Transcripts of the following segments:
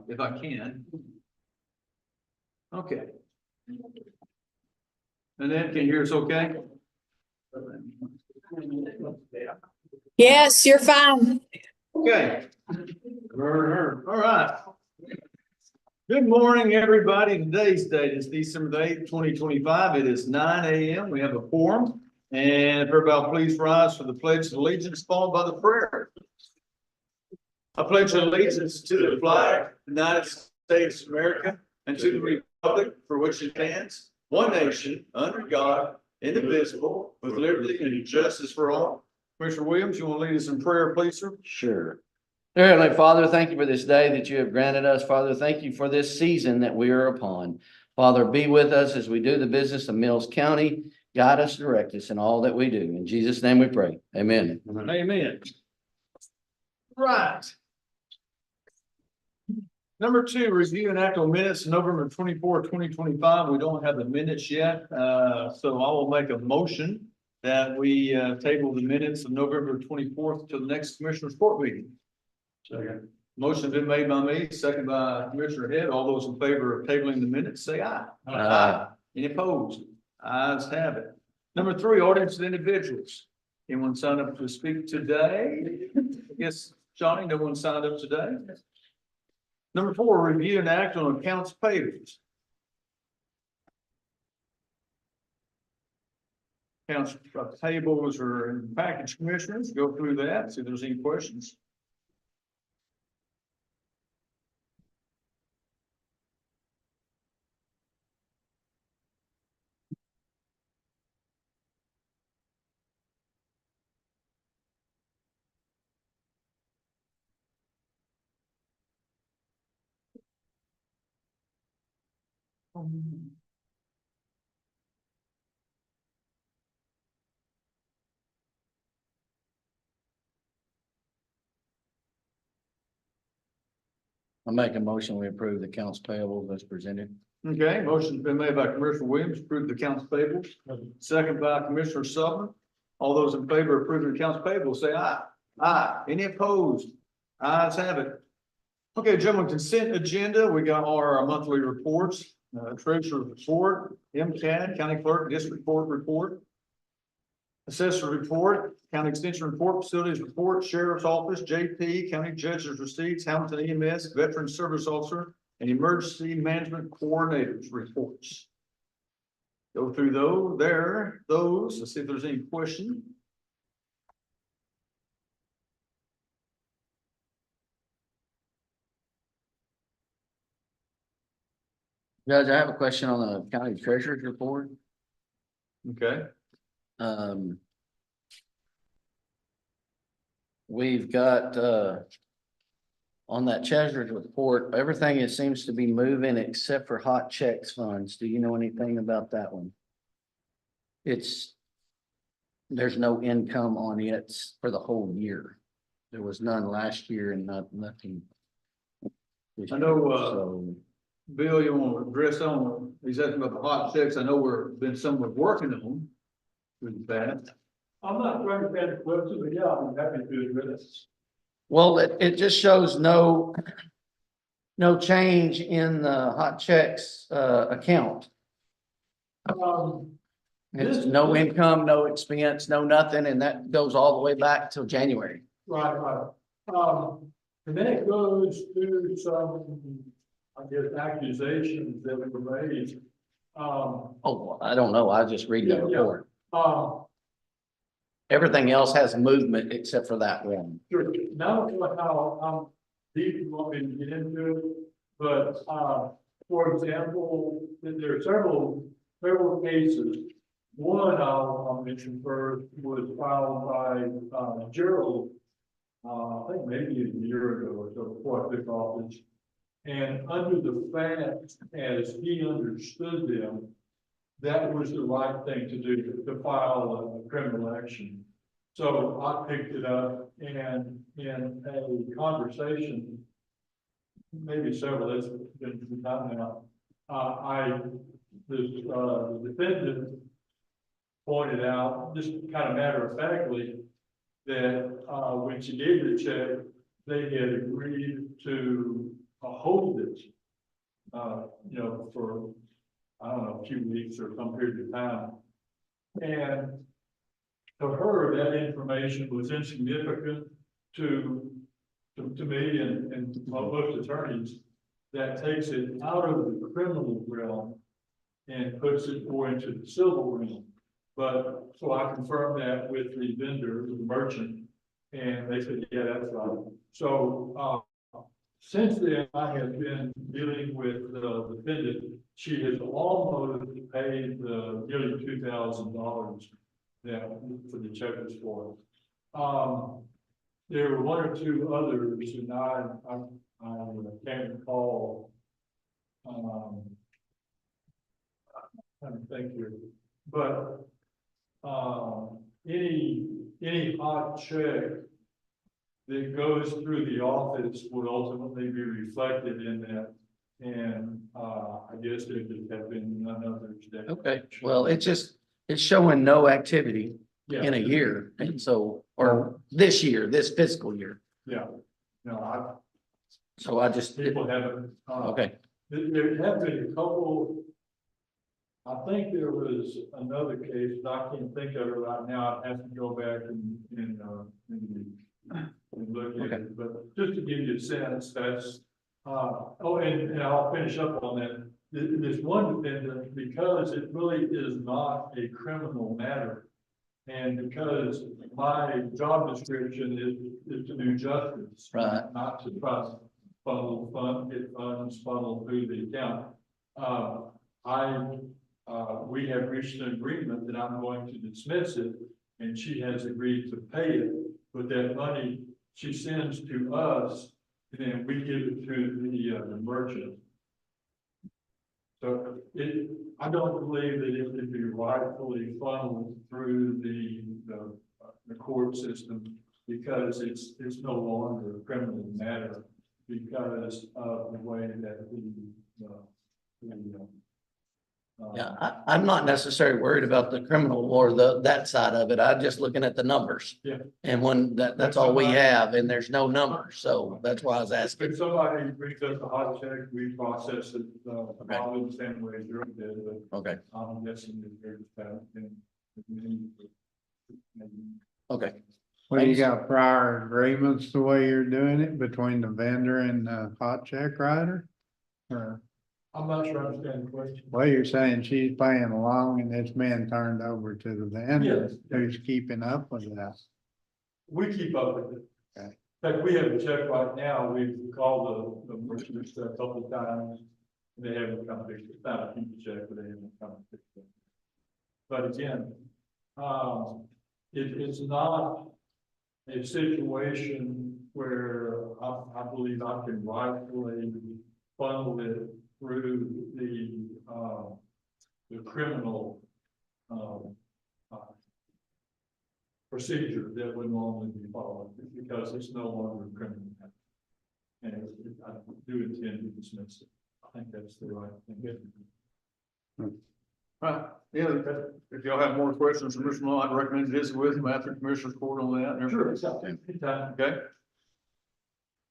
if I can. Okay. And then can you hear us okay? Yes, you're fine. Okay. All right. Good morning, everybody. Today's date is December the 8th, 2025. It is 9 a.m. We have a quorum. And if everybody please rise for the pledge of allegiance followed by the prayer. I pledge allegiance to the flag of the United States of America and to the republic for which it stands, one nation, under God, indivisible, with liberty and justice for all. Commissioner Williams, you want to lead us in prayer, please, sir? Sure. Dear Heavenly Father, thank you for this day that you have granted us. Father, thank you for this season that we are upon. Father, be with us as we do the business of Mills County. Guide us, direct us in all that we do. In Jesus' name we pray. Amen. Amen. Right. Number 2, review and act on minutes, November 24, 2025. We don't have the minutes yet, so I will make a motion that we table the minutes of November 24th to the next Commissioners Court meeting. Second. Motion been made by me, second by Commissioner Head. All those in favor of tabling the minutes, say aye. Aye. Any opposed? Ayes have it. Number 3, audience of individuals. Anyone signed up to speak today? Yes, Johnny, no one signed up today. Number 4, review and act on accounts payables. Accounts payables are in the package, commissioners. Go through that, see if there's any questions. I'll make a motion. We approve the accounts payable as presented. Okay, motion's been made by Commissioner Williams, approve the accounts payable. Second by Commissioner Sutherland. All those in favor of approving the accounts payable, say aye. Aye. Any opposed? Ayes have it. Okay, gentlemen, consent agenda. We got our monthly reports, treasurer's report, MCAD, county clerk, district court report, assessor report, county extension report, facilities report, sheriff's office, JP, county judge's receipts, Hamilton EMS, veteran service officer, and emergency management coordinators reports. Go through those, let's see if there's any question. Judge, I have a question on the county treasurer's report. Okay, We've got, on that treasurer's report, everything it seems to be moving except for hot checks funds. Do you know anything about that one? There's no income on it for the whole year. There was none last year and nothing. I know, So, Bill, you want to address on, he's asking about the hot checks. I know been someone working on with that. I'm not trying to get a question, but yeah, I'm happy to address. well, it just shows no change in the hot checks, account. It's no income, no expense, no nothing, and that goes all the way back till January. Right. And then it goes to some, I guess, accusations that were made. Oh, I don't know. I just read the Yeah. report. Um, Everything else has movement except for that one. sure, now how deep you want me to get into it, but, for example, there are several cases. One I'll mention first was filed by, Gerald, I think maybe a year ago or so before I took office. And under the facts, as he understood them, that was the right thing to do, to file a criminal action. So I picked it up and in a conversation, maybe several, that's been some time now, the defendant pointed out, just kind of matter of factly, that when she gave the check, they had agreed to hold it, you know, for, I don't know, a few weeks or some period of time. And to her, that information was insignificant to me and most attorneys. That takes it out of the criminal realm and puts it more into the civil realm. But, so I confirmed that with the vendor, the merchant, and they said, yeah, that's right. So, since then, I have been dealing with the defendant. She has almost paid the nearly $2,000 that for the check was for. There were one or two others, and I can't recall. I'm trying to think here, but any hot check that goes through the office would ultimately be reflected in that. And I guess there just have been none others that. Okay, well, it's showing no activity Yeah, in a year, and so, or this year, this fiscal year. yeah, no, So I just, people haven't. okay, There have been a couple. I think there was another case, but I can't think of it right now. I'd have to go back and look at it, but just to give you a sense, that's, and I'll finish up on that. This one defendant, because it really is not a criminal matter. And because my job description is to do justice. Right. Not to try to get funds funneled through the account. We have reached an agreement that I'm going to dismiss it, and she has agreed to pay it, but that money she sends to us, and then we give it to the merchant. So I don't believe that it can be rightfully funneled through the court system, because it's no longer a criminal matter because of the way that yeah, I'm not necessarily worried about the criminal or that side of it. I'm just looking at the numbers. Yeah. And when that's all we have, and there's no numbers, so that's why I was asking. If somebody brings us a hot check, we process it, probably the same way as yours did, but Okay, I'm guessing that there's that. okay. Well, you got prior agreements the way you're doing it between the vendor and the hot check writer? Or, I'm not sure I understand the question. well, you're saying she's paying along and it's being turned over to the vendor, Yes. who's keeping up with that? We keep up with it. Okay. In fact, we have a check right now. We've called the merchants a couple of times. They haven't come fix it. It's not a huge check, but they haven't come fix it. But again, it's not a situation where I believe I can rightfully funnel it through the criminal procedure that would normally be followed, because it's no longer a criminal matter. And I do intend to dismiss it. I think that's the right thing. Right, yeah, if y'all have more questions from Mr. Law, I'd recommend visit with him after Commissioner's Court on that. Sure, it's up. Anytime. Okay.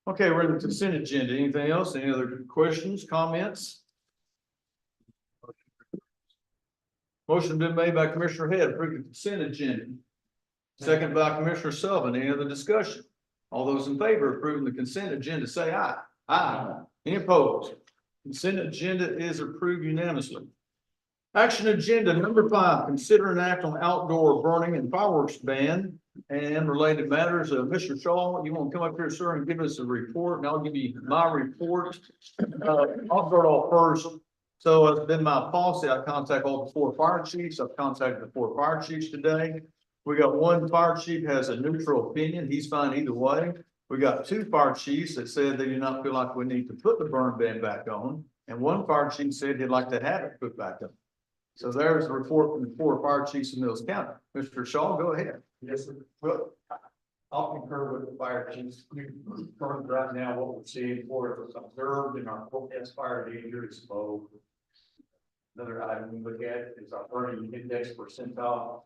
Okay, we're in the consent agenda. Anything else? Any other questions, comments? Motion been made by Commissioner Head, approve the consent agenda. Second by Commissioner Sullivan. Any other discussion? All those in favor of approving the consent agenda, say aye. Aye. Any opposed? Consent agenda is approved unanimously. Action agenda number 5, consider an act on outdoor burning and fireworks ban and related matters. Mr. Shaw, you want to come up here, sir, and give us a report, and I'll give you my report. I'll start off first. So it's been my policy. I contact all the 4 fire chiefs. I've contacted the 4 fire chiefs today. We got 1 fire chief has a neutral opinion. He's fine either way. We got 2 fire chiefs that said they do not feel like we need to put the burn ban back on. And 1 fire chief said he'd like to have it put back on. So there's a report from the 4 fire chiefs in Mills County. Mr. Shaw, go ahead. Yes, sir. Well, I'll concur with the fire chiefs. Right now, what we're seeing for it was observed in our forecast fire danger is low. Another item we look at is our burning index percentile,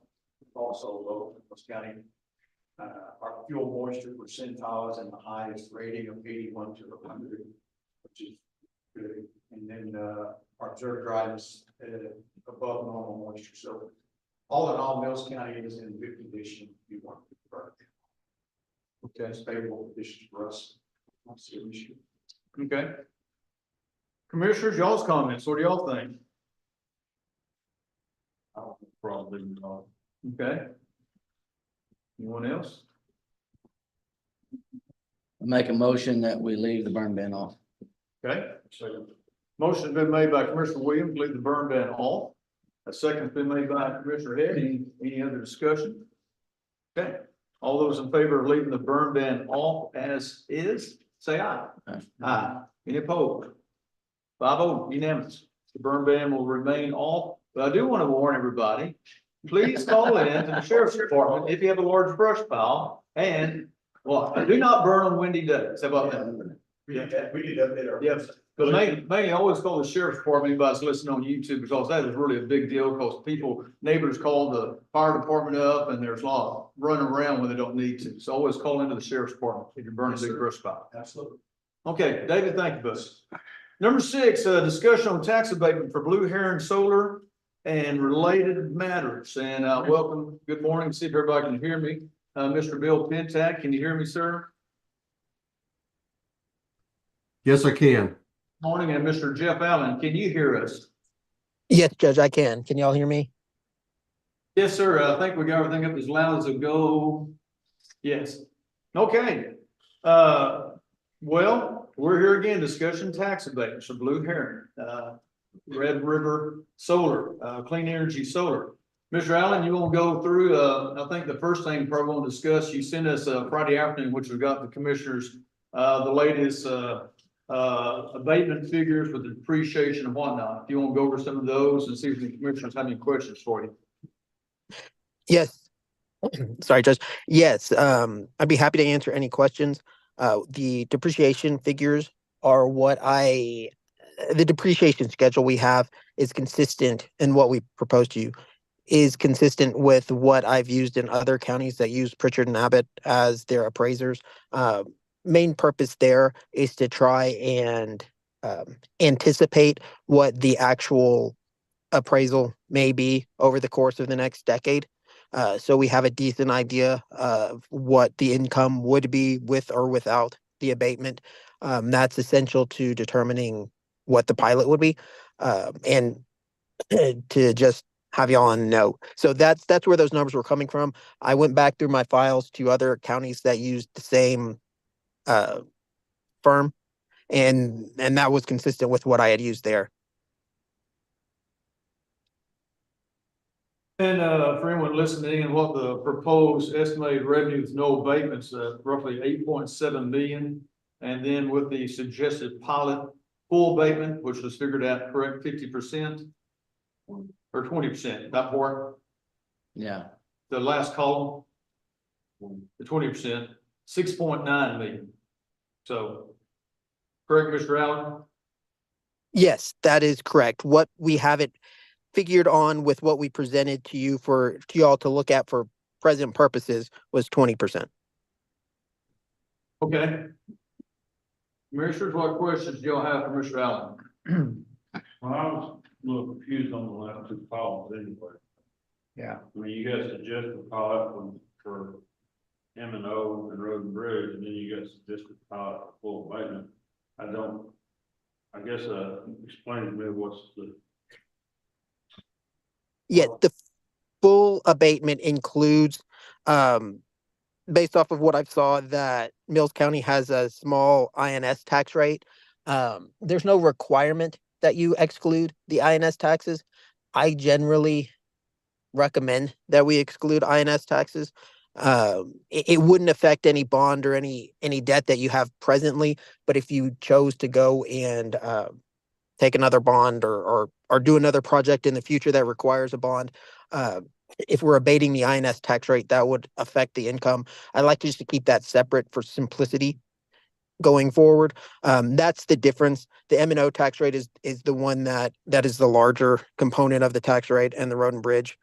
also low in Mills County. Our fuel moisture percentile is in the highest rating of 81 to 100. which is good. And then, our observed dryness, above normal moisture. So all in all, Mills County is in good condition. We want to burn. Okay, It's favorable conditions for us. I don't see an issue. okay. Commissioners, y'all's comments, what do y'all think? Probably not. Okay. Anyone else? Make a motion that we leave the burn ban off. Okay, So motion's been made by Commissioner Williams, leave the burn ban off. A second's been made by Commissioner Head. Any other discussion? Okay, all those in favor of leaving the burn ban off as is, say aye. Aye. Any opposed? 5-0, unanimous. The burn ban will remain off, but I do want to warn everybody, please call in to the sheriff's department if you have a large brush pile and, well, do not burn on windy days. How about that? we need to update our. Yes, but mainly always call the sheriff's department, anybody's listening on YouTube, because that is really a big deal, because neighbors call the fire department up and there's a lot of running around when they don't need to. So always call into the sheriff's department if you're burning a big brush pile. Absolutely. Okay, David, thank you, Buzz. Number 6, discussion on tax abatement for Blue Heron Solar and related matters. And welcome, good morning, see if everybody can hear me. Mr. Bill Pintack, can you hear me, sir? Yes, I can. Morning, and Mr. Jeff Allen, can you hear us? Yes, Judge, I can. Can y'all hear me? Yes, sir. I think we got everything up as loud as it go. Yes. Okay. Well, we're here again, discussion tax abatements for Blue Heron, Red River Solar, Clean Energy Solar. Mr. Allen, you want to go through, I think the first thing probably want to discuss, you sent us Friday afternoon, which we got the commissioners, the latest, abatement figures with the depreciation and whatnot. If you want to go over some of those and see if the commissioners have any questions for you. Yes. Sorry, Judge. Yes, I'd be happy to answer any questions. The depreciation figures are the depreciation schedule we have is consistent, and what we propose to you is consistent with what I've used in other counties that use Pritchard and Abbott as their appraisers. Main purpose there is to try and anticipate what the actual appraisal may be over the course of the next decade. So we have a decent idea of what the income would be with or without the abatement. That's essential to determining what the pilot would be, and to just have y'all on know. So that's where those numbers were coming from. I went back through my files to other counties that used the same firm, and that was consistent with what I had used there. And for anyone listening in, what the proposed estimated revenue with no abatements, roughly 8.7 million. And then with the suggested pilot full abatement, which was figured out correct 50% or 20%, that part, Yeah. the last column, the 20%, 6.9 million. So, correct, Mr. Allen? Yes, that is correct. What we have it figured on with what we presented to you to y'all to look at for present purposes was 20%. Okay. Commissioners, what questions do y'all have for Mr. Allen? Well, I was a little confused on the last two columns anyway. Yeah. I mean, you guys suggested pilot for M&O and Road and Bridge, and then you guys suggested pilot for full abatement. I guess, explain to me what's the. Yeah, the full abatement includes, based off of what I've saw, that Mills County has a small INS tax rate. There's no requirement that you exclude the INS taxes. I generally recommend that we exclude INS taxes. It wouldn't affect any bond or any debt that you have presently, but if you chose to go and take another bond or do another project in the future that requires a bond, if we're abating the INS tax rate, that would affect the income. I like just to keep that separate for simplicity going forward. That's the difference. The M&O tax rate is the one that is the larger component of the tax rate, and the Road and Bridge.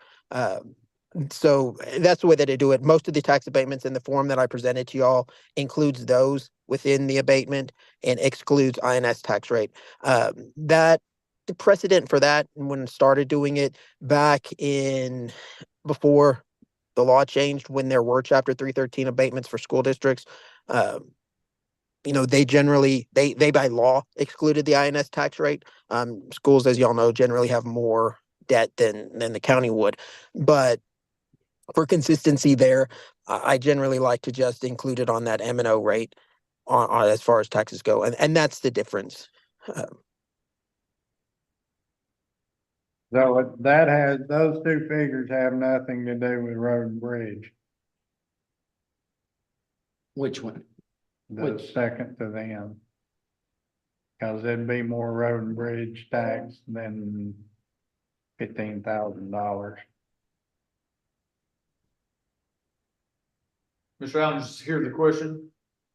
So that's the way that I do it. Most of the tax abatements in the form that I presented to y'all includes those within the abatement and excludes INS tax rate. That the precedent for that when started doing it back in before the law changed when there were chapter 313 abatements for school districts. They generally they by law excluded the INS tax rate. Schools, as y'all know, generally have more debt than the county would. But for consistency there, I generally like to just include it on that M&O rate on as far as taxes go. And that's the difference. So that has, those two figures have nothing to do with road and bridge, Which one? the second to them. Cause it'd be more road and bridge tax than $15,000. Mr. Allen, just hear the question.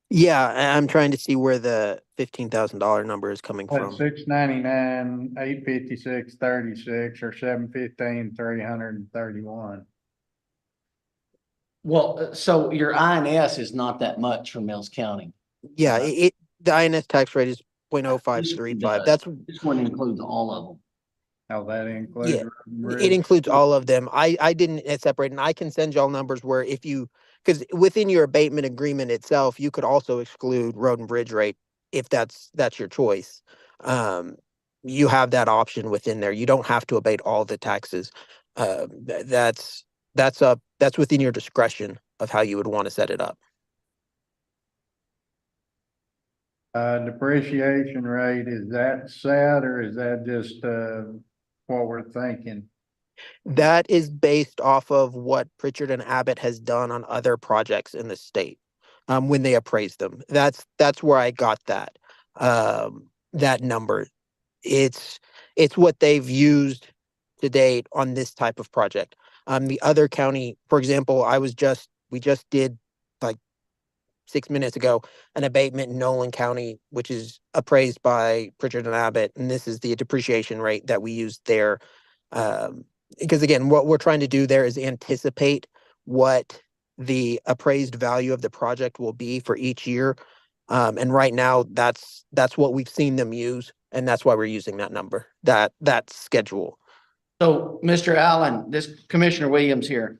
Yeah, I'm trying to see where the $15,000 number is coming At from. 699, 856, 36, or 715, 331. Well, so your INS is not that much for Mills County. Yeah, the INS tax rate is This one 0.0535. does. That's This one includes all of them. Now that includes. Yeah, road and bridge. it includes all of them. I didn't separate, and I can send y'all numbers where if you, because within your abatement agreement itself, you could also exclude road and bridge rate if that's your choice. You have that option within there. You don't have to abate all the taxes. That's within your discretion of how you would want to set it up. Depreciation rate, is that set or is that just, what we're thinking? That is based off of what Pritchard and Abbott has done on other projects in the state, when they appraised them. That's where I got that, that number. It's what they've used to date on this type of project. The other county, for example, we just did like 6 minutes ago an abatement in Nolan County, which is appraised by Pritchard and Abbott, and this is the depreciation rate that we used there. Because again, what we're trying to do there is anticipate what the appraised value of the project will be for each year. And right now, that's what we've seen them use, and that's why we're using that number, that schedule. So, Mr. Allen, this Commissioner Williams here,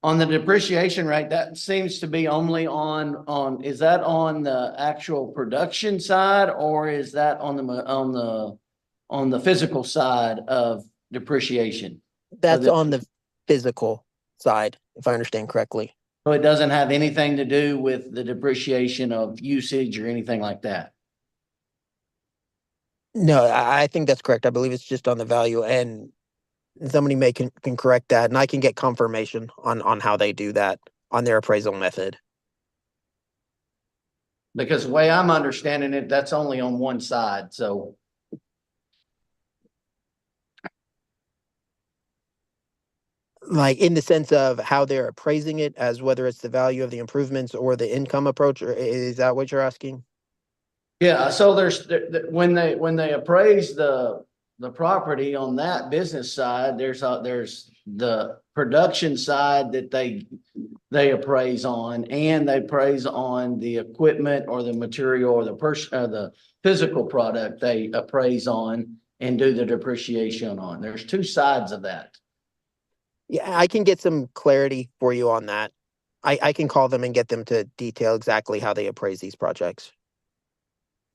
on the depreciation rate, that seems to be only is that on the actual production side, or is that on the physical side of depreciation? That's on the physical side, if I understand correctly. So it doesn't have anything to do with the depreciation of usage or anything like that? No, I think that's correct. I believe it's just on the value, and somebody can correct that, and I can get confirmation on how they do that on their appraisal method. Because the way I'm understanding it, that's only on one side, so. Like in the sense of how they're appraising it, as whether it's the value of the improvements or the income approach, or is that what you're asking? Yeah, so when they appraise the property on that business side, there's the production side that they appraise on, and they appraise on the equipment or the material or the physical product they appraise on and do the depreciation on. There's two sides of that. Yeah, I can get some clarity for you on that. I can call them and get them to detail exactly how they appraise these projects,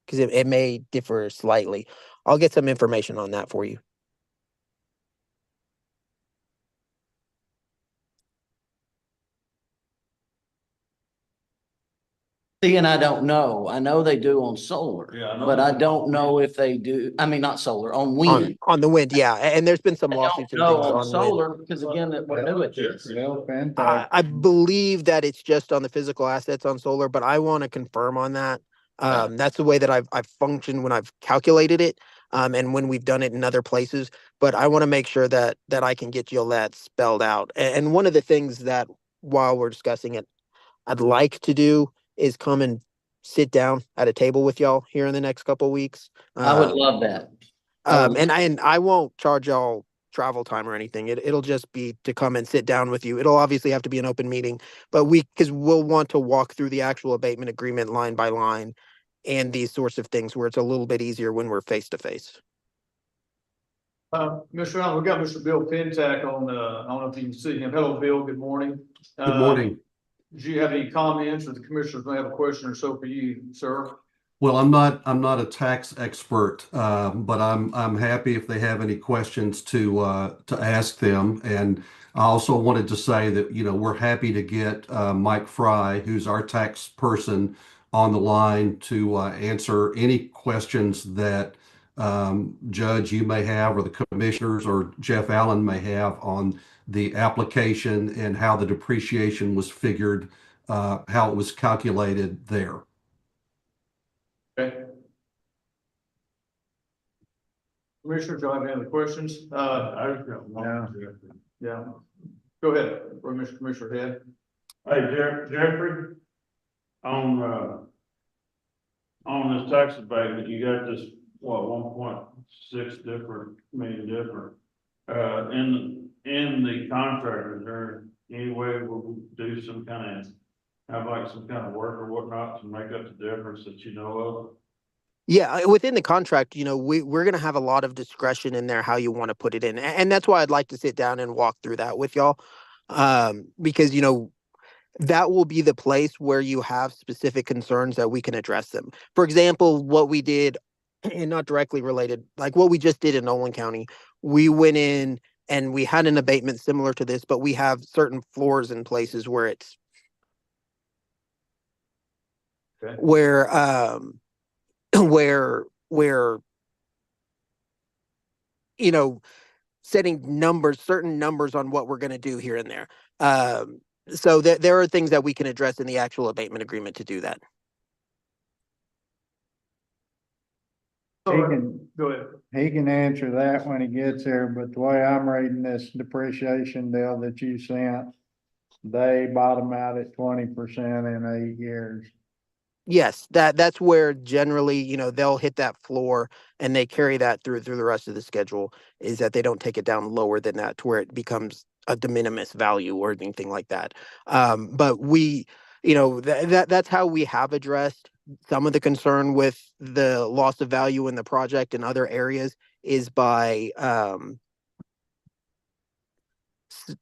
because it may differ slightly. I'll get some information on that for you. See, and I don't know. I know they do on solar. Yeah, I know But they I do. don't know if they do. I mean, not solar, on wind. On the wind, yeah, and there's been some I lawsuits don't and know things on on wind. solar, because again, we're new at this. Well, I believe that it's just on the physical assets on solar, but I want to confirm on that. That's the way that I've functioned when I've calculated it, and when we've done it in other places. But I want to make sure that I can get you all that spelled out. And one of the things that while we're discussing it, I'd like to do is come and sit down at a table with y'all here in the next couple of weeks. I would love that. And I won't charge y'all travel time or anything. It'll just be to come and sit down with you. It'll obviously have to be an open meeting, but because we'll want to walk through the actual abatement agreement line by line and these sorts of things where it's a little bit easier when we're face to face. Mr. Allen, we got Mr. Bill Pintack on, I don't know if you can see him. Hello, Bill. Good morning. Good morning. Do you have any comments, or the commissioners may have a question or so for you, sir? Well, I'm not a tax expert, but I'm happy if they have any questions to ask them. And I also wanted to say that, you know, we're happy to get Mike Fry, who's our tax person, on the line to answer any questions that Judge, you may have, or the commissioners, or Jeff Allen may have on the application and how the depreciation was figured, how it was calculated there. Okay. Commissioners, do you have any other questions? I just got one. Yeah. Yeah. Go ahead, or Mr. Commissioner Head. Hey, Jeffrey, on this tax abatement, you got this, what, 1.6 million different. In the contract, is there any way we'll do some kind of, have like some kind of work or whatnot to make up the difference that you know of? Yeah, within the contract, you know, we're going to have a lot of discretion in there how you want to put it in. And that's why I'd like to sit down and walk through that with y'all. Because, you know, that will be the place where you have specific concerns that we can address them. For example, what we did, and not directly related, like what we just did in Nolan County, we went in and we had an abatement similar to this, but we have certain floors in places where it's Okay. where you know, setting numbers, certain numbers on what we're going to do here and there. So there are things that we can address in the actual abatement agreement to do that. He can, Go ahead. he can answer that when he gets there, but the way I'm reading this depreciation deal that you sent, they bottom out at 20% in 8 years. Yes, that's where generally, you know, they'll hit that floor and they carry that through the rest of the schedule, is that they don't take it down lower than that to where it becomes a de minimis value or anything like that. But we, you know, that's how we have addressed some of the concern with the loss of value in the project in other areas, is by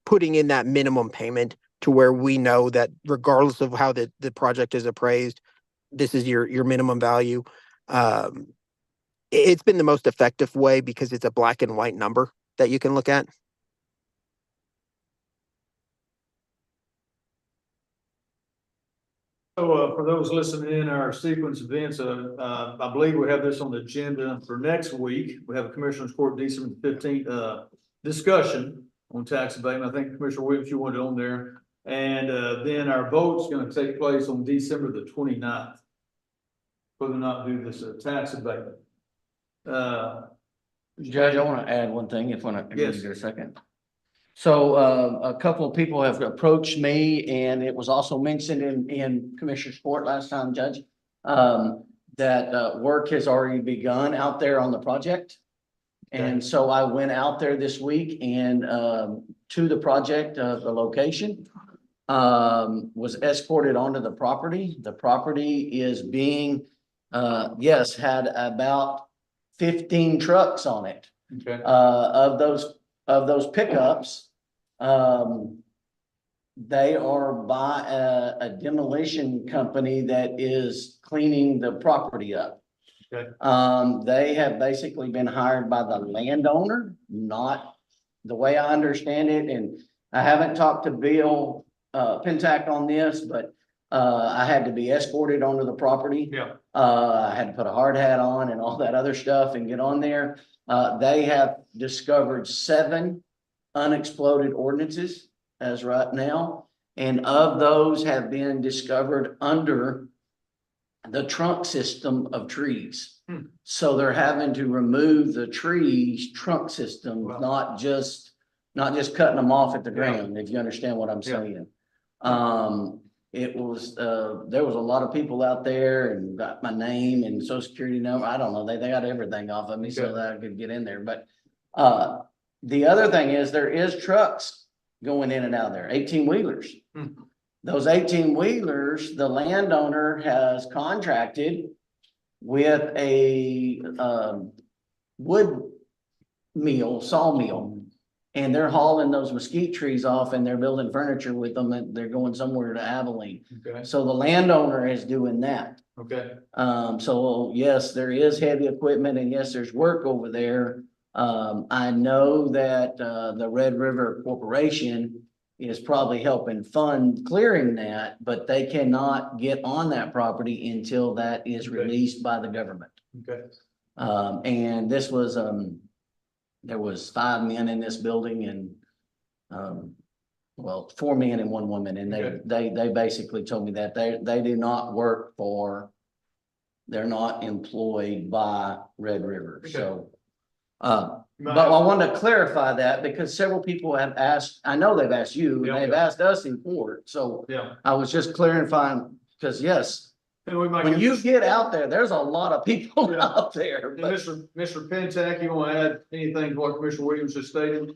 putting in that minimum payment to where we know that regardless of how the project is appraised, this is your minimum value. It's been the most effective way because it's a black and white number that you can look at. So for those listening in our sequence events, I believe we have this on the agenda for next week. We have a Commissioners Court December 15th discussion on tax abatement. I think Commissioner Williams, you wanted it on there. And then our vote's going to take place on December the 29th. Whether or not do this tax abatement. Judge, I want to add one thing if I Yes. get a second. So a couple of people have approached me, and it was also mentioned in Commissioner's Court last time, Judge, that work has already begun out there on the project. And so I went out there this week and to the project, the location, was escorted onto the property. The property is being, yes, had about 15 trucks on it. Okay. Of those pickups, they are by a demolition company that is cleaning the property up. Okay. They have basically been hired by the landowner, not the way I understand it. And I haven't talked to Bill Pintack on this, but I had to be escorted onto the property. Yeah. I had to put a hard hat on and all that other stuff and get on there. They have discovered 7 unexploded ordinances as right now. And of those have been discovered under the trunk system of trees. So they're having to remove the trees trunk system, Wow. not just cutting them off at the Yeah. ground, if you understand what I'm Yeah. saying. It was, there was a lot of people out there and got my name and social security number. I don't know. They got everything off of me so Okay. that I could get in there. But, the other thing is there is trucks going in and out there, 18-wheelers. Hmm. Those 18-wheelers, the landowner has contracted with a, wood sawmill. And they're hauling those mesquite trees off and they're building furniture with them and they're going somewhere to Abilene. Okay, So the landowner is doing that. okay, So yes, there is heavy equipment and yes, there's work over there. I know that, the Red River Corporation is probably helping fund clearing that, but they cannot get on that property until that is Okay. released by the government. okay, And this was, there was 5 men in this building and, well, 4 men and 1 woman, and Okay. they basically told me that they do not work for, they're not employed by Red River, so. But I wanted to clarify that because several people have asked, I know they've asked you, Yeah, and they've yeah. asked us in court, so Yeah. I was just clarifying, because yes, And we might. when you get out there, there's a lot of people Yeah. out there. And but- Mr. Pentak, you want to add anything to what Commissioner Williams just stated?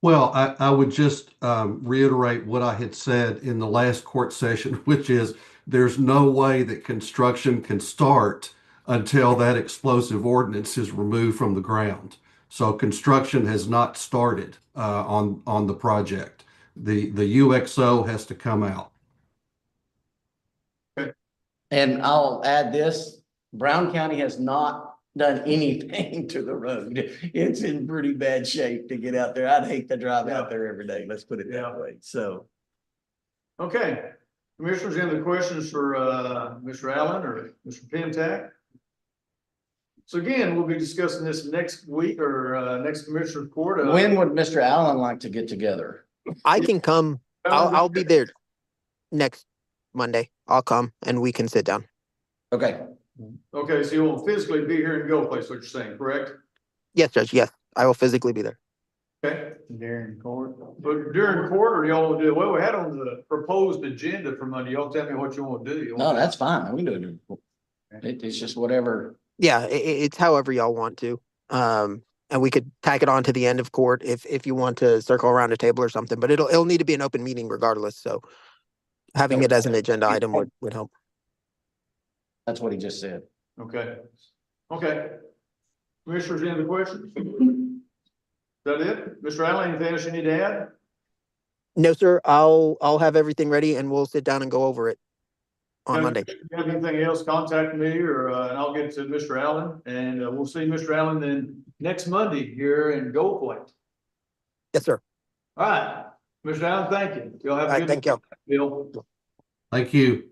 Well, I would just reiterate what I had said in the last court session, which is there's no way that construction can start until that explosive ordinance is removed from the ground. So construction has not started on the project. The UXO has to come out. And I'll add this, Brown County has not done anything to the road. It's in pretty bad shape to get out there. I'd hate to drive out there every day. Let's put it Yeah. that way. So. Okay, Commissioners, any other questions for Mr. Allen or Mr. Pentak? So again, we'll be discussing this next week or next Commissioner's Court. When would Mr. Allen like to get together? I can come. I'll be there next Monday. I'll come and we can sit down. Okay, Okay, so you won't physically be here in Go Place, what you're saying, correct? Yes, Judge. Yes, I will physically be there. Okay, During court. but during court, or y'all will do, well, we had on the proposed agenda for Monday. Y'all tell me what you want to do. You no, want- that's fine. We can do it. It's just whatever. Yeah, it's however y'all want to. And we could tack it on to the end of court if you want to circle around a table or something, but it'll need to be an open meeting regardless. So having it as an agenda item would help. That's what he just said. Okay, okay. Commissioners, any other questions? Is that it? Mr. Allen, anything else you need to add? No, sir. I'll have everything ready and we'll sit down and go over it on Okay. Monday. If you have anything else, contact me or, and I'll get to Mr. Allen and we'll see Mr. Allen then next Monday here in Gold Point. Yes, sir. All right, Mr. Allen, thank you. Y'all have All a right. good. Thank you. Bill. Thank you.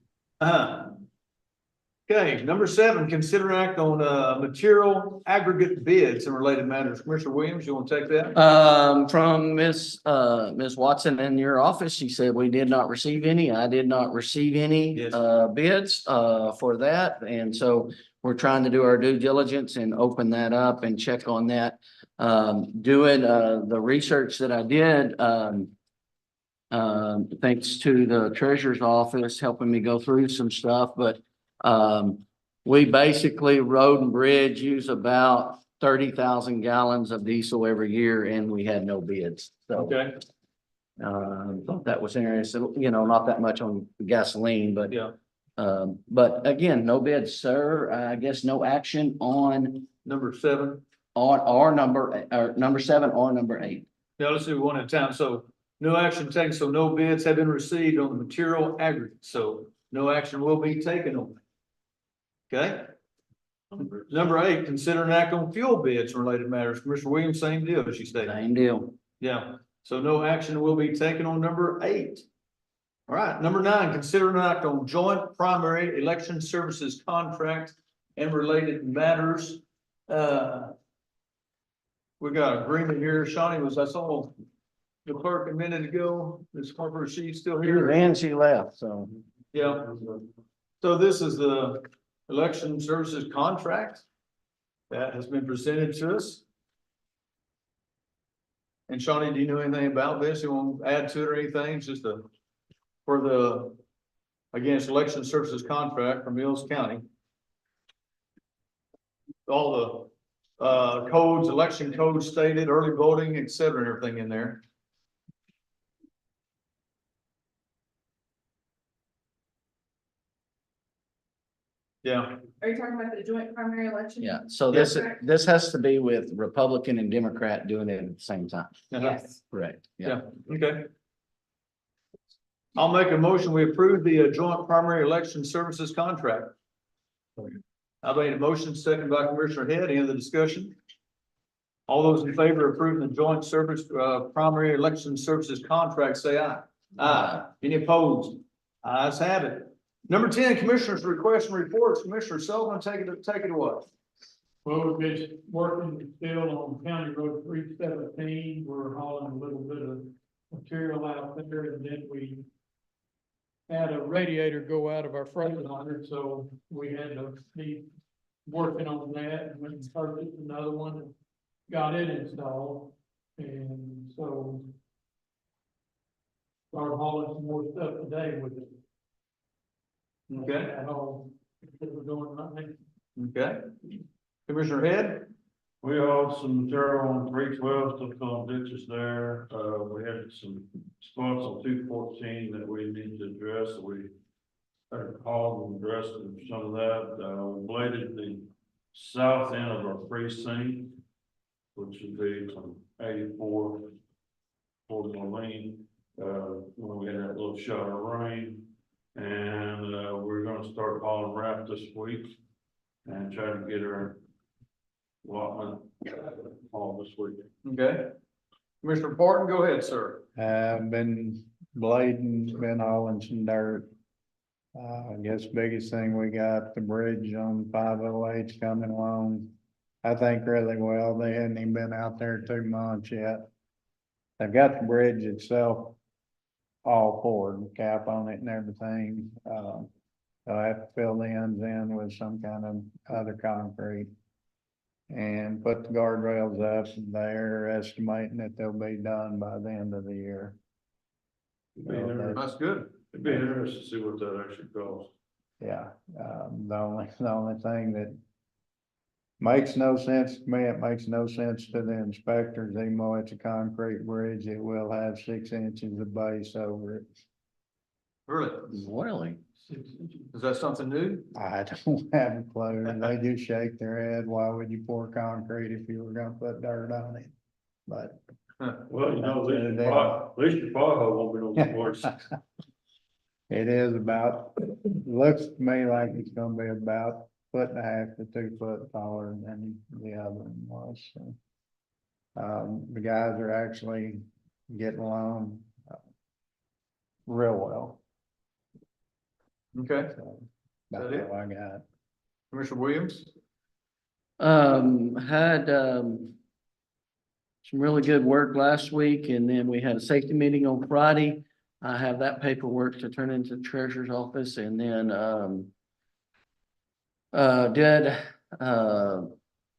Okay, number 7, consider act on, material aggregate bids and related matters. Commissioner Williams, you want to take that? From Miss Watson in your office, she said we did not receive any. I did not receive any Yes. bids for that. And so we're trying to do our due diligence and open that up and check on that. Doing the research that I did, thanks to the treasurer's office helping me go through some stuff, but we basically, road and bridge, use about 30,000 gallons of diesel every year and we had no bids. So, Okay, thought that was interesting, not that much on gasoline, but, yeah. but again, no bids, sir. I guess no action on, Number 7. or number 7 or number 8. Yeah, let's do one at a time. So no action taken, so no bids have been received on the material aggregate, so no action will be taken on it. Okay? Number 8, consider an act on fuel bids and related matters. Commissioner Williams, same deal as you stated. Same deal. Yeah, so no action will be taken on number 8. All right, number 9, consider an act on joint primary election services contract and related matters. We got agreement here. Shawnee I saw the clerk a minute ago. Ms. Harper, is she still here? And she left, so. Yeah. So this is the election services contract that has been presented to us. And Shawnee, do you know anything about this? You want to add to it or anything? It's just for the, against election services contract for Mills County. All codes, election codes stated, early voting, et cetera, and everything in there. Yeah, Are you talking about the joint primary election? Yeah, so this has to be with Republican and Democrat doing it at the same time. Yes. Correct. yeah, okay. I'll make a motion, we approve the joint primary election services contract. I made a motion, second by Commissioner Head, any other discussion? All those in favor of approving the joint service, primary election services contract, say aye. Aye. Any opposed? Ayes have it. Number 10, Commissioners' requests and reports. Commissioner Sullivan, take it away. Well, we've been working still on County Road 317. We're hauling a little bit of material out there, and then we had a radiator go out of our Freightliner, so we had to be working on that, and went and purchased another one and got it installed. And so started hauling some more stuff today with it. Okay, That's all we're doing right now. okay. Commissioner Head? We hauled some material on 312, still filling ditches there. We had some spots on 214 that we need to address, so we hauled and addressed some of that. We bladed the south end of our precinct, which would be from 84 towards Moline, when we had that little shot of rain. And, we're gonna start hauling wrap this week and try to get our allotment all this week. Okay. Commissioner Parton, go ahead, sir. I've been blading, been hauling some dirt. I guess biggest thing we got, the bridge on 508's coming along. I think really well. They hadn't even been out there 2 months yet. They've got the bridge itself all poured, cap on it and everything. I have to fill the ends in with some kind of other concrete. And put the guardrails up. They're estimating that they'll be done by the end of the year. That's good. It'd be interesting to see what that actually costs. Yeah, the only thing that makes no sense to me, it makes no sense to the inspectors, even though it's a concrete bridge, it will have 6 inches of base over it. Really? Really? Is that something new? I don't have a clue, they just shake their head, why would you pour concrete if you were gonna put dirt on it? But. Well, you know, at least your pothole won't be no worse. It is about, looks to me like it's gonna be about 1.5 to 2 foot taller than the other one was, so. The guys are actually getting along real well, Okay. so. Is that That's it? all I got. Commissioner Williams? Had, some really good work last week, and then we had a safety meeting on Friday. I have that paperwork to turn into the treasurer's office, and then,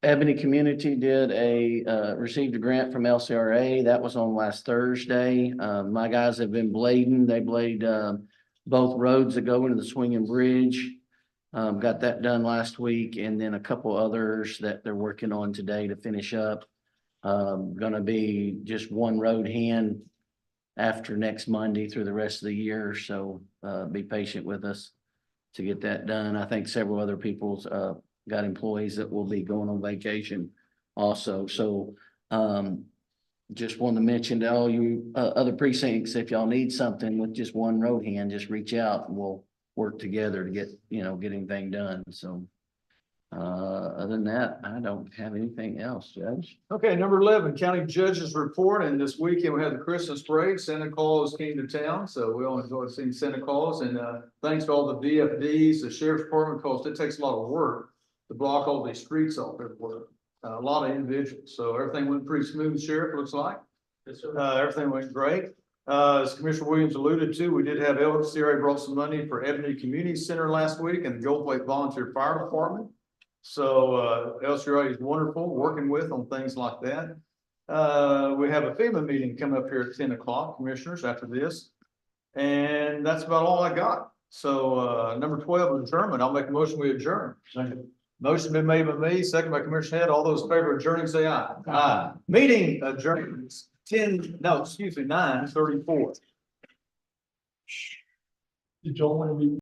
Ebony Community received a grant from LCRA. That was on last Thursday. My guys have been blading. They blade, both roads that go into the swinging bridge. Got that done last week, and then a couple others that they're working on today to finish up. Gonna be just one road hand after next Monday through the rest of the year, so be patient with us to get that done. I think several other people's got employees that will be going on vacation also, so just wanted to mention to all you other precincts, if y'all need something with just one road hand, just reach out and we'll work together to get anything done, so. Other than that, I don't have anything else, Judge. Okay, number 11, county judges report, and this weekend we had the Christmas parade. Santa Claus came to town, so we all enjoyed seeing Santa Claus, and thanks to all the VFDs, the sheriff's department, because it takes a lot of work to block all these streets off everywhere. A lot of individuals, so everything went pretty smooth, Sheriff, looks like. Everything went great. As Commissioner Williams alluded to, we did have LCRA brought some money for Ebony Community Center last week and the Gold Lake Volunteer Fire Department. So LCRA is wonderful working with on things like that. We have a FEMA meeting coming up here at 10 o'clock, commissioners, after this. And that's about all I got. So number 12, adjournment. I'll make a motion, we adjourn. Motion been made by me, second by Commissioner Head. All those in favor of adjourning, say aye. Aye. Meeting adjourned 9:34. Did y'all want to be?